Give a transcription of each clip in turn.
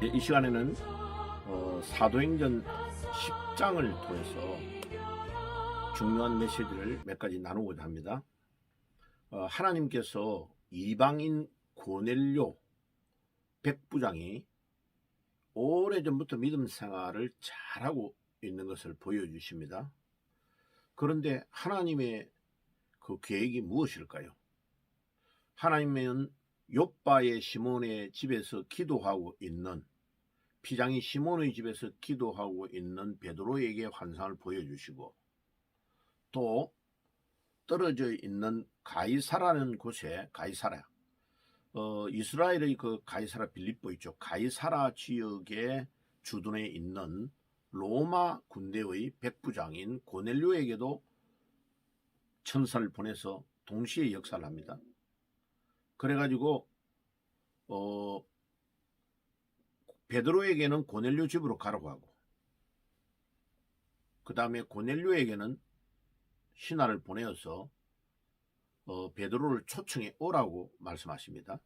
이 시간에는 사도행전 10장을 통해서 중요한 메시지를 몇 가지 나누고자 합니다. 하나님께서 이방인 고넬료 백부장이 오래전부터 믿음 생활을 잘하고 있는 것을 보여주십니다. 그런데 하나님의 그 계획이 무엇일까요? 하나님은 욥바의 시몬의 집에서 기도하고 있는, 피장이 시몬의 집에서 기도하고 있는 베드로에게 환상을 보여주시고, 또 떨어져 있는 가이사라는 곳에, 가이사라, 이스라엘의 그 가이사라 빌립보 있죠. 가이사라 지역에 주둔해 있는 로마 군대의 백부장인 고넬료에게도 천사를 보내서 동시에 역사를 합니다. 그래가지고 베드로에게는 고넬료 집으로 가라고 하고, 그 다음에 고넬료에게는 신하를 보내어서 베드로를 초청해 오라고 말씀하십니다.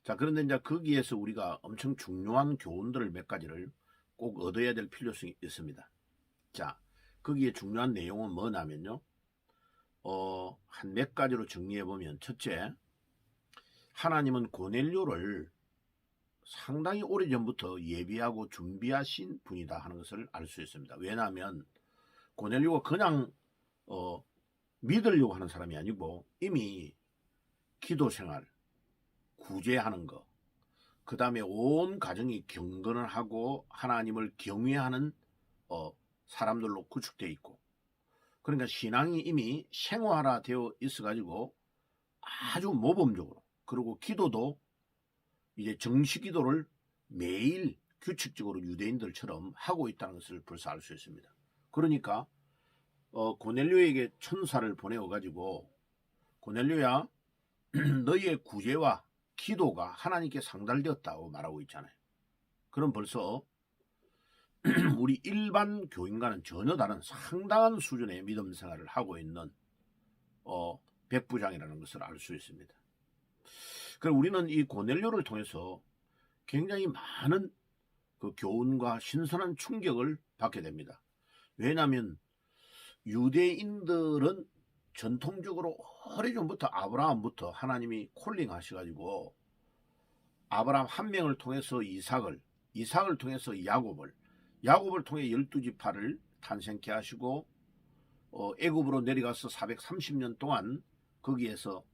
자, 그런데 이제 거기에서 우리가 엄청 중요한 교훈들을 몇 가지를 꼭 얻어야 될 필요성이 있습니다. 자, 거기에 중요한 내용은 뭐냐면요, 한 몇 가지로 정리해 보면, 첫째, 하나님은 고넬료를 상당히 오래전부터 예비하고 준비하신 분이다 하는 것을 알 수 있습니다. 왜냐하면 고넬료가 그냥 믿으려고 하는 사람이 아니고 이미 기도생활, 구제하는 거, 그 다음에 온 가정이 경건을 하고 하나님을 경외하는 사람들로 구축되어 있고, 그러니까 신앙이 이미 생활화되어 있어가지고 아주 모범적으로, 그리고 기도도 이제 정식 기도를 매일 규칙적으로 유대인들처럼 하고 있다는 것을 벌써 알 수 있습니다. 그러니까 고넬료에게 천사를 보내어가지고, 고넬료야, 너희의 구제와 기도가 하나님께 상달되었다고 말하고 있잖아요. 그럼 벌써 우리 일반 교인과는 전혀 다른 상당한 수준의 믿음 생활을 하고 있는 백부장이라는 것을 알 수 있습니다. 그럼 우리는 이 고넬료를 통해서 굉장히 많은 그 교훈과 신선한 충격을 받게 됩니다. 왜냐하면 유대인들은 전통적으로 오래전부터 아브라함부터 하나님이 콜링하셔가지고 아브라함 한 명을 통해서 이삭을 통해서 야곱을 통해 12지파를 탄생케 하시고 애굽으로 내려가서 430년 동안 거기에서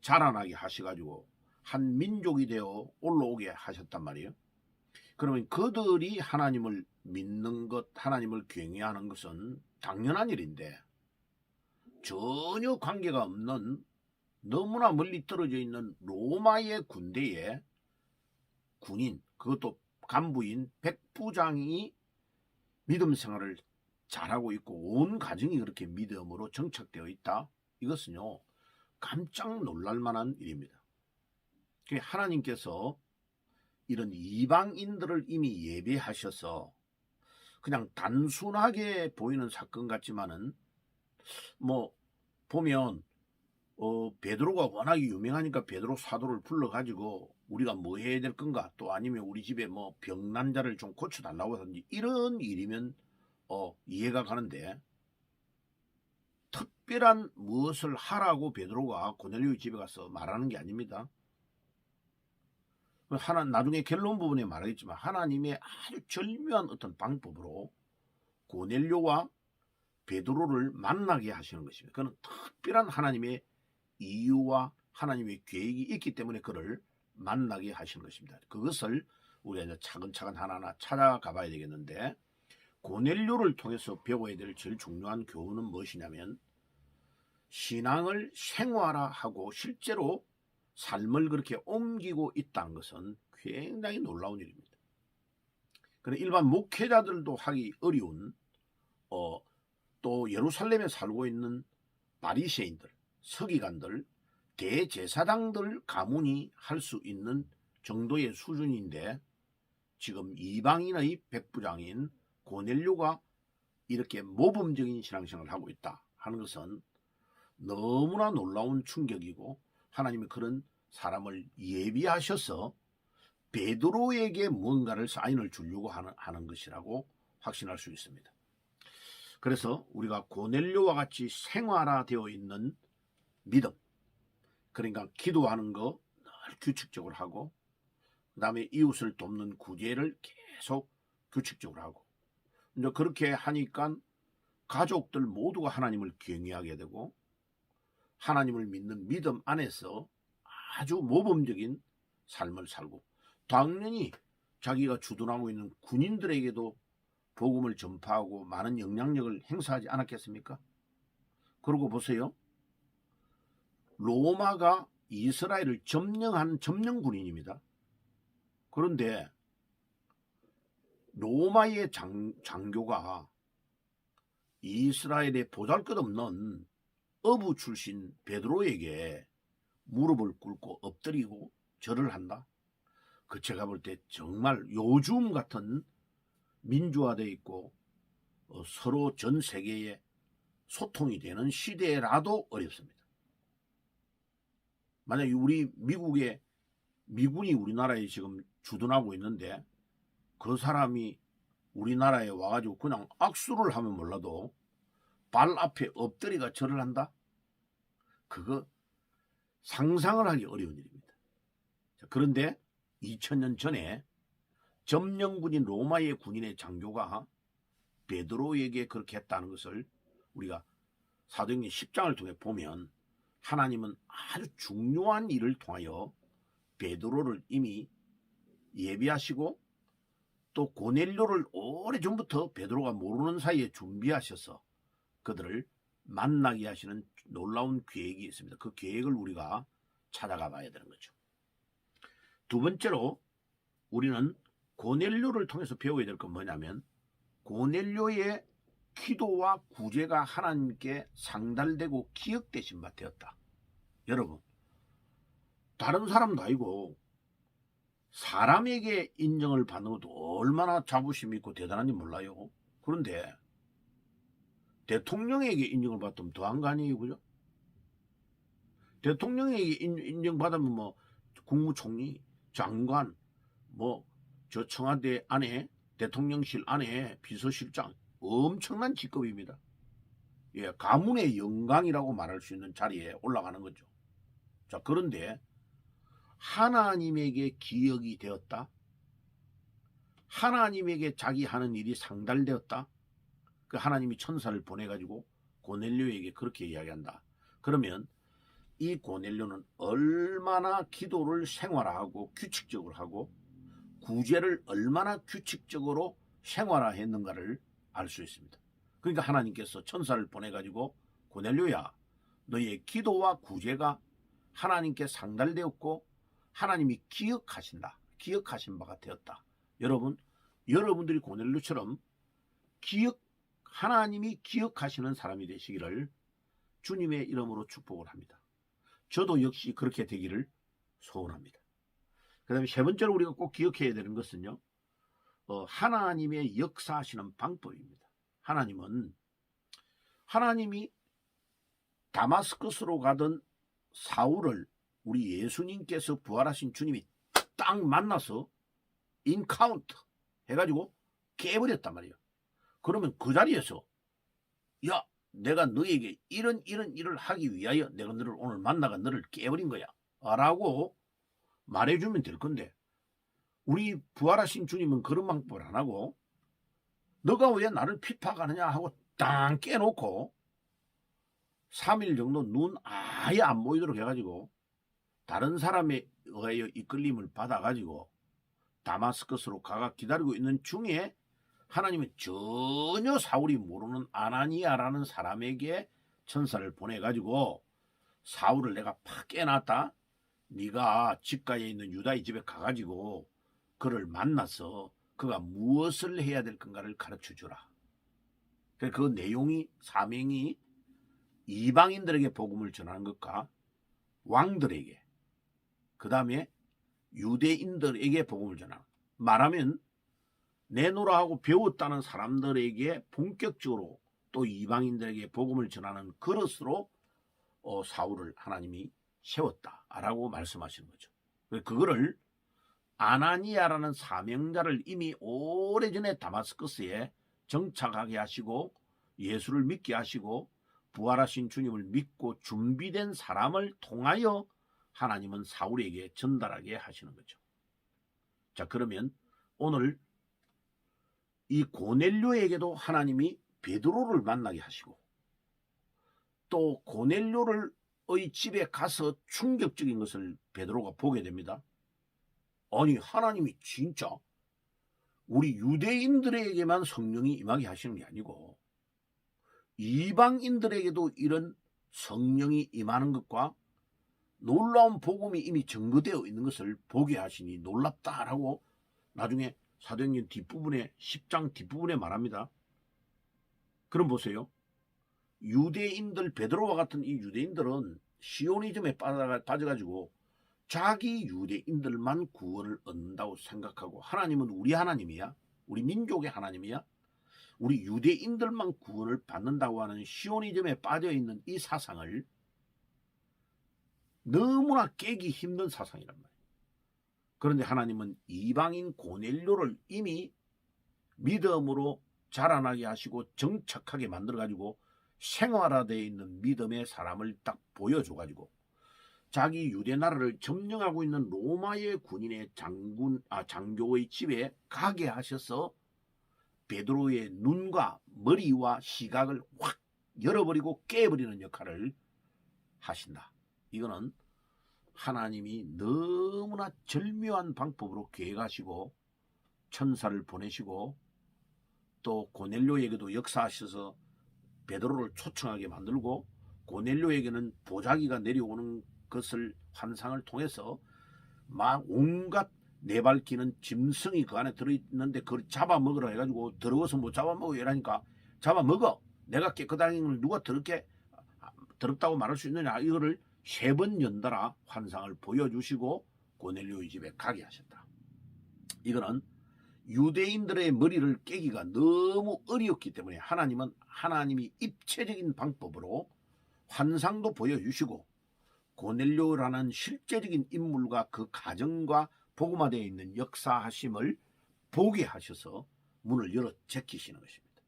자라나게 하셔가지고 한 민족이 되어 올라오게 하셨단 말이에요. 그러면 그들이 하나님을 믿는 것, 하나님을 경외하는 것은 당연한 일인데, 전혀 관계가 없는 너무나 멀리 떨어져 있는 로마의 군대의 군인, 그것도 간부인 백부장이 믿음 생활을 잘하고 있고 온 가정이 그렇게 믿음으로 정착되어 있다, 이것은요 깜짝 놀랄 만한 일입니다. 하나님께서 이런 이방인들을 이미 예배하셔서 그냥 단순하게 보이는 사건 같지만은, 뭐 보면 베드로가 워낙 유명하니까 베드로 사도를 불러가지고 우리가 뭐 해야 될 건가, 또 아니면 우리 집에 뭐 병난 자를 좀 고쳐달라고 하든지 이런 일이면 이해가 가는데, 특별한 무엇을 하라고 베드로가 고넬료의 집에 가서 말하는 게 아닙니다. 나중에 결론 부분에 말하겠지만 하나님의 아주 절묘한 어떤 방법으로 고넬료와 베드로를 만나게 하시는 것입니다. 그는 특별한 하나님의 이유와 하나님의 계획이 있기 때문에 그를 만나게 하시는 것입니다. 그것을 우리가 이제 차근차근 하나하나 찾아가 봐야 되겠는데, 고넬료를 통해서 배워야 될 제일 중요한 교훈은 무엇이냐면, 신앙을 생활화하고 실제로 삶을 그렇게 옮기고 있다는 것은 굉장히 놀라운 일입니다. 그런데 일반 목회자들도 하기 어려운, 또 예루살렘에 살고 있는 바리새인들, 서기관들, 대제사장들 가문이 할 수 있는 정도의 수준인데, 지금 이방인의 백부장인 고넬료가 이렇게 모범적인 신앙생활을 하고 있다 하는 것은 너무나 놀라운 충격이고, 하나님이 그런 사람을 예비하셔서 베드로에게 무언가를 사인을 주려고 하는 것이라고 확신할 수 있습니다. 그래서 우리가 고넬료와 같이 생활화되어 있는 믿음, 그러니까 기도하는 거 늘 규칙적으로 하고, 그 다음에 이웃을 돕는 구제를 계속 규칙적으로 하고, 이제 그렇게 하니까 가족들 모두가 하나님을 경외하게 되고, 하나님을 믿는 믿음 안에서 아주 모범적인 삶을 살고, 당연히 자기가 주둔하고 있는 군인들에게도 복음을 전파하고 많은 영향력을 행사하지 않았겠습니까? 그러고 보세요. 로마가 이스라엘을 점령한 점령군인입니다. 그런데 로마의 장교가 이스라엘의 보잘것없는 어부 출신 베드로에게 무릎을 꿇고 엎드리고 절을 한다. 그 제가 볼 때 정말 요즘 같은 민주화되어 있고 서로 전 세계에 소통이 되는 시대라도 어렵습니다. 만약에 우리 미군이 우리나라에 지금 주둔하고 있는데 그 사람이 우리나라에 와가지고 그냥 악수를 하면 몰라도 발 앞에 엎드리가 절을 한다? 그거 상상을 하기 어려운 일입니다. 그런데 2000년 전에 점령군인 로마의 군인의 장교가 베드로에게 그렇게 했다는 것을 우리가 사도행전 10장을 통해 보면 하나님은 아주 중요한 일을 통하여 베드로를 이미 예비하시고 또 고넬료를 오래전부터 베드로가 모르는 사이에 준비하셔서 그들을 만나게 하시는 놀라운 계획이 있습니다. 그 계획을 우리가 찾아가 봐야 되는 거죠. 두 번째로 우리는 고넬료를 통해서 배워야 될 건 뭐냐면 고넬료의 기도와 구제가 하나님께 상달되고 기억되신 바 되었다. 여러분, 다른 사람도 아니고 사람에게 인정을 받는 것도 얼마나 자부심이 있고 대단한지 몰라요. 그런데 대통령에게 인정을 받으면 더한 거 아니에요, 그죠? 대통령에게 인정받으면 뭐 국무총리, 장관, 뭐 저 청와대 안에 대통령실 안에 비서실장 엄청난 직급입니다. 예, 가문의 영광이라고 말할 수 있는 자리에 올라가는 거죠. 자, 그런데 하나님에게 기억이 되었다. 하나님에게 자기 하는 일이 상달되었다. 그 하나님이 천사를 보내가지고 고넬료에게 그렇게 이야기한다. 그러면 이 고넬료는 얼마나 기도를 생활화하고 규칙적으로 하고 구제를 얼마나 규칙적으로 생활화했는가를 알 수 있습니다. 그러니까 하나님께서 천사를 보내가지고 고넬료야, 너의 기도와 구제가 하나님께 상달되었고 하나님이 기억하신 바가 되었다. 여러분들이 고넬료처럼 하나님이 기억하시는 사람이 되시기를 주님의 이름으로 축복을 합니다. 저도 역시 그렇게 되기를 소원합니다. 그 다음에 세 번째로 우리가 꼭 기억해야 되는 것은요, 하나님의 역사하시는 방법입니다. 하나님이 다마스커스로 가던 사울을 우리 예수님께서 부활하신 주님이 딱 만나서 인카운트 해가지고 깨버렸단 말이에요. 그러면 그 자리에서 야, 내가 너에게 이런 일을 하기 위하여 내가 너를 오늘 만나가 너를 깨버린 거야 라고 말해주면 될 건데, 우리 부활하신 주님은 그런 방법을 안 하고 너가 왜 나를 핍박하느냐 하고 땅 깨놓고 3일 정도 눈 아예 안 보이도록 해가지고 다른 사람에 의하여 이끌림을 받아가지고 다마스커스로 가가 기다리고 있는 중에 하나님은 전혀 사울이 모르는 아나니아라는 사람에게 천사를 보내가지고 사울을 내가 팍 깨놨다. 네가 집가에 있는 유다의 집에 가가지고 그를 만나서 그가 무엇을 해야 될 건가를 가르쳐주라. 그 내용이 사명이 이방인들에게 복음을 전하는 것과 왕들에게, 그 다음에 유대인들에게 복음을 전하는, 말하면 내노라 하고 배웠다는 사람들에게 본격적으로 또 이방인들에게 복음을 전하는 그릇으로 사울을 하나님이 세웠다라고 말씀하시는 거죠. 그거를 아나니아라는 사명자를 이미 오래전에 다마스커스에 정착하게 하시고 예수를 믿게 하시고 부활하신 주님을 믿고 준비된 사람을 통하여 하나님은 사울에게 전달하게 하시는 거죠. 자, 그러면 오늘 이 고넬료에게도 하나님이 베드로를 만나게 하시고 또 고넬료의 집에 가서 충격적인 것을 베드로가 보게 됩니다. 아니, 하나님이 진짜 우리 유대인들에게만 성령이 임하게 하시는 게 아니고 이방인들에게도 이런 성령이 임하는 것과 놀라운 복음이 이미 증거되어 있는 것을 보게 하시니 놀랍다라고 나중에 사도행전 뒷부분에 10장 뒷부분에 말합니다. 그럼 보세요. 유대인들, 베드로와 같은 이 유대인들은 시오니즘에 빠져가지고 자기 유대인들만 구원을 얻는다고 생각하고 하나님은 우리 하나님이야? 우리 민족의 하나님이야? 우리 유대인들만 구원을 받는다고 하는 시오니즘에 빠져있는 이 사상을 너무나 깨기 힘든 사상이란 말이에요. 그런데 하나님은 이방인 고넬료를 이미 믿음으로 자라나게 하시고 정착하게 만들어가지고 생활화되어 있는 믿음의 사람을 딱 보여줘가지고 자기 유대 나라를 점령하고 있는 로마의 군인의 장교의 집에 가게 하셔서 베드로의 눈과 머리와 시각을 확 열어버리고 깨버리는 역할을 하신다. 이거는 하나님이 너무나 절묘한 방법으로 계획하시고 천사를 보내시고 또 고넬료에게도 역사하셔서 베드로를 초청하게 만들고 고넬료에게는 보자기가 내려오는 것을 환상을 통해서 막 온갖 내발기는 짐승이 그 안에 들어있는데 그걸 잡아먹으라 해가지고 더러워서 못 잡아먹어 이라니까 잡아먹어. 내가 깨끗한 걸 누가 더럽다고 말할 수 있느냐. 이거를 3번 연달아 환상을 보여주시고 고넬료의 집에 가게 하셨다. 이거는 유대인들의 머리를 깨기가 너무 어려웠기 때문에 하나님은 하나님이 입체적인 방법으로 환상도 보여주시고 고넬료라는 실제적인 인물과 그 가정과 복음화되어 있는 역사하심을 보게 하셔서 문을 열어 제키시는 것입니다.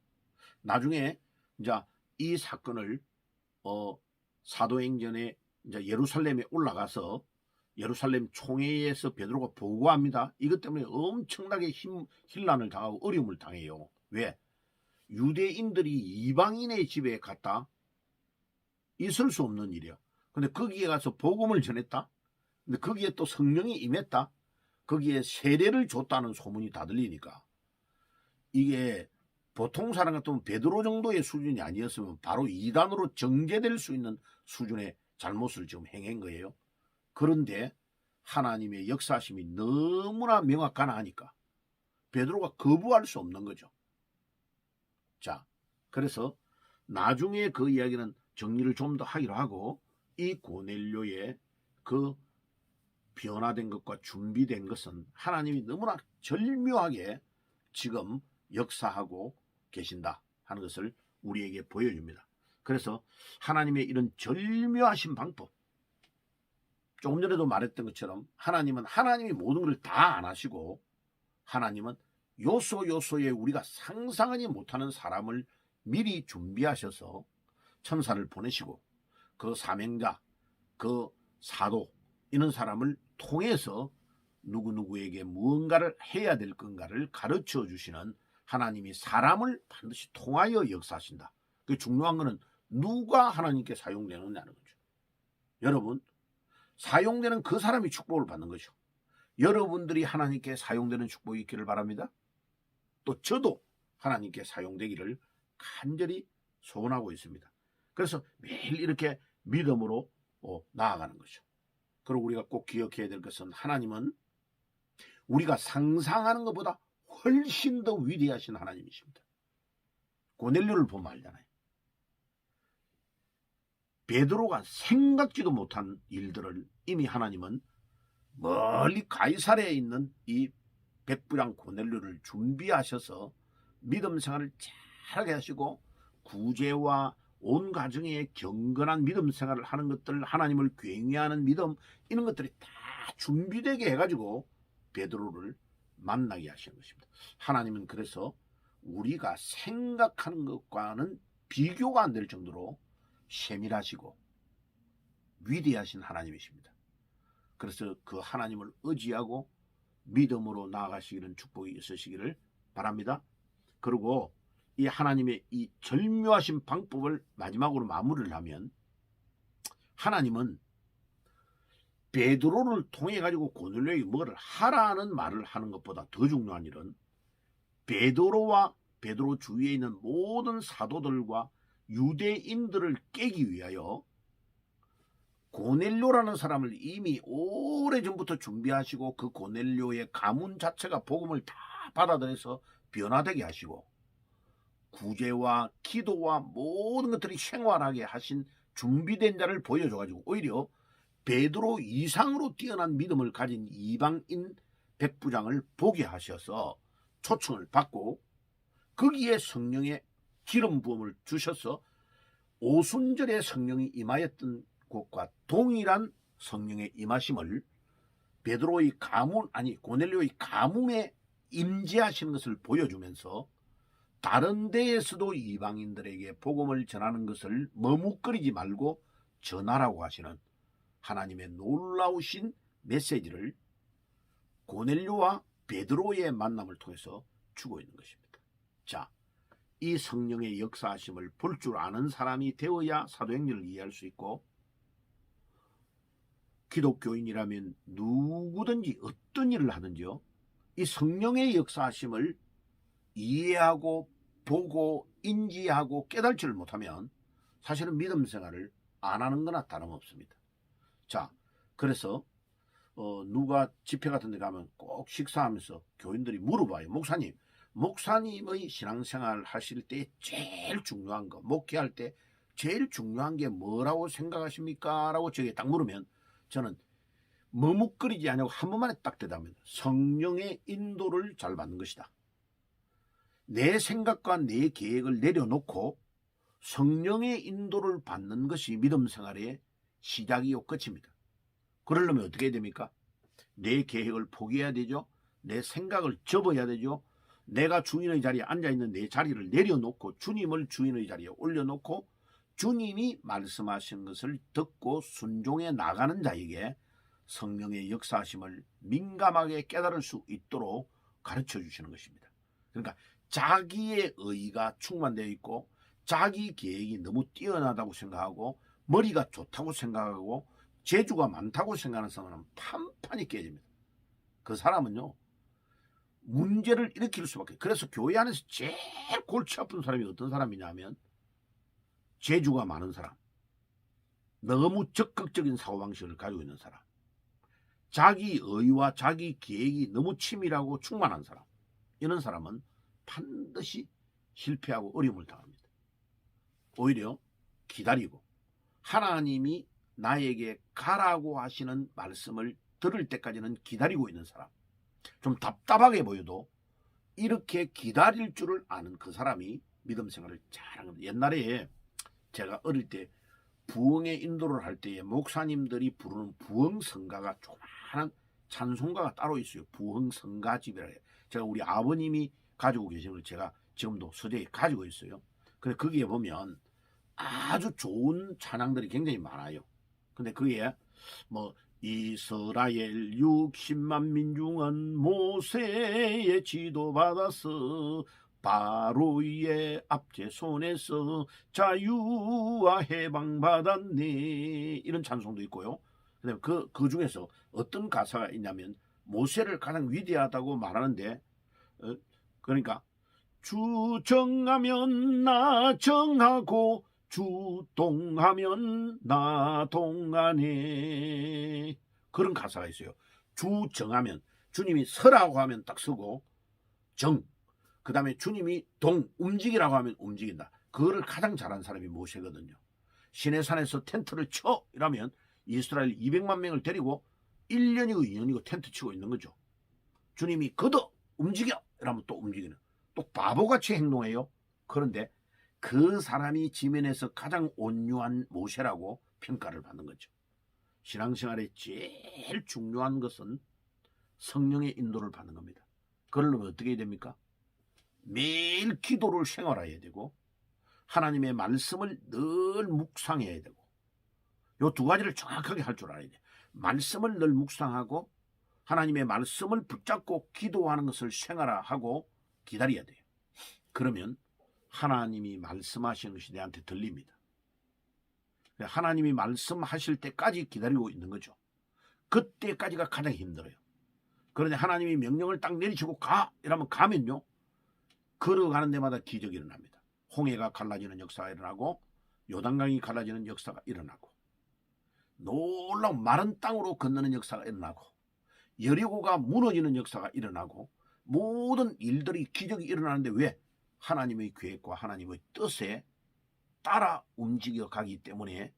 나중에 이제 이 사건을 사도행전에 이제 예루살렘에 올라가서 예루살렘 총회에서 베드로가 보고합니다. 이것 때문에 엄청나게 혼란을 당하고 어려움을 당해요. 왜? 유대인들이 이방인의 집에 갔다? 있을 수 없는 일이야. 근데 거기에 가서 복음을 전했다? 근데 거기에 또 성령이 임했다? 거기에 세례를 줬다는 소문이 다 들리니까 이게 보통 사람 같으면 베드로 정도의 수준이 아니었으면 바로 이단으로 정죄될 수 있는 수준의 잘못을 지금 행한 거예요. 그런데 하나님의 역사심이 너무나 명확하니까 베드로가 거부할 수 없는 거죠. 자, 그래서 나중에 그 이야기는 정리를 좀 더 하기로 하고 이 고넬료의 그 변화된 것과 준비된 것은 하나님이 너무나 절묘하게 지금 역사하고 계신다 하는 것을 우리에게 보여줍니다. 그래서 하나님의 이런 절묘하신 방법, 조금 전에도 말했던 것처럼 하나님은 하나님이 모든 걸 다 안 하시고 하나님은 요소요소에 우리가 상상하지 못하는 사람을 미리 준비하셔서 천사를 보내시고 그 사명자, 그 사도 이런 사람을 통해서 누구누구에게 무언가를 해야 될 건가를 가르쳐 주시는 하나님이 사람을 반드시 통하여 역사하신다. 그 중요한 것은 누가 하나님께 사용되느냐는 거죠. 여러분, 사용되는 그 사람이 축복을 받는 거죠. 여러분들이 하나님께 사용되는 축복이 있기를 바랍니다. 또 저도 하나님께 사용되기를 간절히 소원하고 있습니다. 그래서 매일 이렇게 믿음으로 나아가는 거죠. 그리고 우리가 꼭 기억해야 될 것은 하나님은 우리가 상상하는 것보다 훨씬 더 위대하신 하나님이십니다. 고넬료를 보면 알잖아요. 베드로가 생각지도 못한 일들을 이미 하나님은 멀리 가이사랴에 있는 이 백부장 고넬료를 준비하셔서 믿음 생활을 잘하게 하시고 구제와 온 가정에 경건한 믿음 생활을 하는 것들, 하나님을 굉해하는 믿음, 이런 것들이 다 준비되게 해가지고 베드로를 만나게 하시는 것입니다. 하나님은 그래서 우리가 생각하는 것과는 비교가 안 될 정도로 세밀하시고 위대하신 하나님이십니다. 그래서 그 하나님을 의지하고 믿음으로 나아가시기는 축복이 있으시기를 바랍니다. 그리고 이 하나님의 이 절묘하신 방법을 마지막으로 마무리를 하면, 하나님은 베드로를 통해 가지고 고넬료에게 뭐를 하라는 말을 하는 것보다 더 중요한 일은 베드로와 베드로 주위에 있는 모든 사도들과 유대인들을 깨기 위하여 고넬료라는 사람을 이미 오래전부터 준비하시고 그 고넬료의 가문 자체가 복음을 다 받아들여서 변화되게 하시고 구제와 기도와 모든 것들이 생활하게 하신 준비된 자를 보여줘가지고 오히려 베드로 이상으로 뛰어난 믿음을 가진 이방인 백부장을 보게 하셔서 초청을 받고 거기에 성령의 기름 부음을 주셔서 오순절에 성령이 임하였던 곳과 동일한 성령의 임하심을 베드로의 가문, 아니 고넬료의 가문에 임재하시는 것을 보여주면서 다른 데에서도 이방인들에게 복음을 전하는 것을 머뭇거리지 말고 전하라고 하시는 하나님의 놀라우신 메시지를 고넬료와 베드로의 만남을 통해서 주고 있는 것입니다. 자, 이 성령의 역사하심을 볼 줄 아는 사람이 되어야 사도행전을 이해할 수 있고, 기독교인이라면 누구든지 어떤 일을 하든지요, 이 성령의 역사하심을 이해하고 보고 인지하고 깨달지를 못하면 사실은 믿음 생활을 안 하는 거나 다름없습니다. 자, 그래서 누가 집회 같은 데 가면 꼭 식사하면서 교인들이 물어봐요. 목사님의 신앙생활 하실 때 제일 중요한 거, 목회할 때 제일 중요한 게 뭐라고 생각하십니까? 라고 저에게 딱 물으면 저는 머뭇거리지 않고 한 번만에 딱 대답합니다. 성령의 인도를 잘 받는 것이다. 내 생각과 내 계획을 내려놓고 성령의 인도를 받는 것이 믿음 생활의 시작이요 끝입니다. 그러려면 어떻게 해야 됩니까? 내 계획을 포기해야 되죠. 내 생각을 접어야 되죠. 내가 주인의 자리에 앉아있는 내 자리를 내려놓고 주님을 주인의 자리에 올려놓고 주님이 말씀하신 것을 듣고 순종해 나가는 자에게 성령의 역사하심을 민감하게 깨달을 수 있도록 가르쳐 주시는 것입니다. 그러니까 자기의 의가 충만되어 있고 자기 계획이 너무 뛰어나다고 생각하고 머리가 좋다고 생각하고 재주가 많다고 생각하는 사람은 판판이 깨집니다. 그 사람은요, 문제를 일으킬 수밖에. 그래서 교회 안에서 제일 골치 아픈 사람이 어떤 사람이냐면 재주가 많은 사람, 너무 적극적인 사고방식을 가지고 있는 사람, 자기 의와 자기 계획이 너무 치밀하고 충만한 사람, 이런 사람은 반드시 실패하고 어려움을 당합니다. 오히려 기다리고 하나님이 나에게 가라고 하시는 말씀을 들을 때까지는 기다리고 있는 사람, 좀 답답하게 보여도 이렇게 기다릴 줄을 아는 그 사람이 믿음 생활을 잘하는 겁니다. 옛날에 제가 어릴 때 부흥의 인도를 할 때에 목사님들이 부르는 부흥성가가 조그마한 찬송가가 따로 있어요. 부흥성가집이라 해요. 제가 우리 아버님이 가지고 계신 걸 제가 지금도 서재에 가지고 있어요. 그래서 거기에 보면 아주 좋은 찬양들이 굉장히 많아요. 근데 그게 뭐 이스라엘 60만 민중은 모세의 지도받아서 바로의 압제 손에서 자유와 해방받았네, 이런 찬송도 있고요. 그다음에 그 중에서 어떤 가사가 있냐면 모세를 가장 위대하다고 말하는데, 그러니까 주 정하면 나 정하고 주 동하면 나 동하네, 그런 가사가 있어요. 주 정하면 주님이 서라고 하면 딱 서고, 그 다음에 주님이 움직이라고 하면 움직인다. 그거를 가장 잘한 사람이 모세거든요. 시내산에서 텐트를 쳐 이러면 이스라엘 200만 명을 데리고 1년이고 2년이고 텐트 치고 있는 거죠. 주님이 걷어 움직여 이러면 또 움직이는, 또 바보같이 행동해요. 그런데 그 사람이 지면에서 가장 온유한 모세라고 평가를 받는 거죠. 신앙생활에 제일 중요한 것은 성령의 인도를 받는 겁니다. 그러려면 어떻게 해야 됩니까? 매일 기도를 생활해야 되고 하나님의 말씀을 늘 묵상해야 되고 이 두 가지를 정확하게 할 줄 알아야 돼. 말씀을 늘 묵상하고 하나님의 말씀을 붙잡고 기도하는 것을 생활하고 기다려야 돼요. 그러면 하나님이 말씀하시는 것이 내한테 들립니다. 하나님이 말씀하실 때까지 기다리고 있는 거죠. 그때까지가 가장 힘들어요. 그런데 하나님이 명령을 딱 내리시고 가! 이러면 가면요. 걸어가는 데마다 기적이 일어납니다. 홍해가 갈라지는 역사가 일어나고 요단강이 갈라지는 역사가 일어나고 놀라운 마른 땅으로 건너는 역사가 일어나고 여리고가 무너지는 역사가 일어나고 모든 일들이 기적이 일어나는데 왜? 하나님의 계획과 하나님의 뜻에 따라 움직여 가기 때문에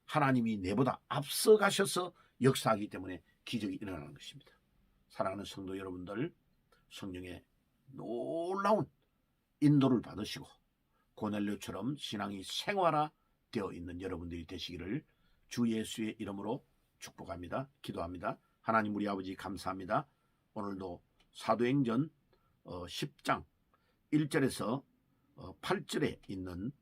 하나님이 내보다 앞서가셔서 역사하기 때문에 기적이 일어나는 것입니다. 사랑하는 성도 여러분들, 성령의 놀라운 인도를 받으시고 고넬료처럼 신앙이 생활화되어 있는 여러분들이 되시기를 주 예수의 이름으로 축복합니다. 기도합니다. 하나님 우리 아버지 감사합니다. 오늘도 사도행전 10장 1절에서 8절에 있는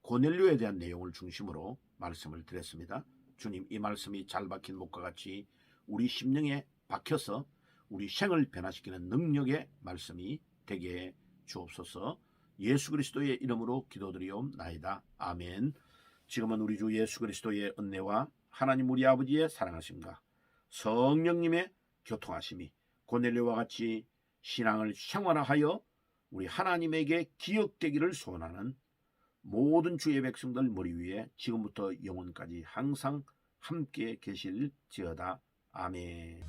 고넬료에 대한 내용을 중심으로 말씀을 드렸습니다. 주님, 이 말씀이 잘 박힌 목과 같이 우리 심령에 박혀서 우리 생을 변화시키는 능력의 말씀이 되게 해 주옵소서. 예수 그리스도의 이름으로 기도드리옵나이다. 아멘. 지금은 우리 주 예수 그리스도의 은혜와 하나님 우리 아버지의 사랑하심과 성령님의 교통하심이 고넬료와 같이 신앙을 생활화하여 우리 하나님에게 기억되기를 소원하는 모든 주의 백성들 머리 위에 지금부터 영원까지 항상 함께 계실지어다. 아멘.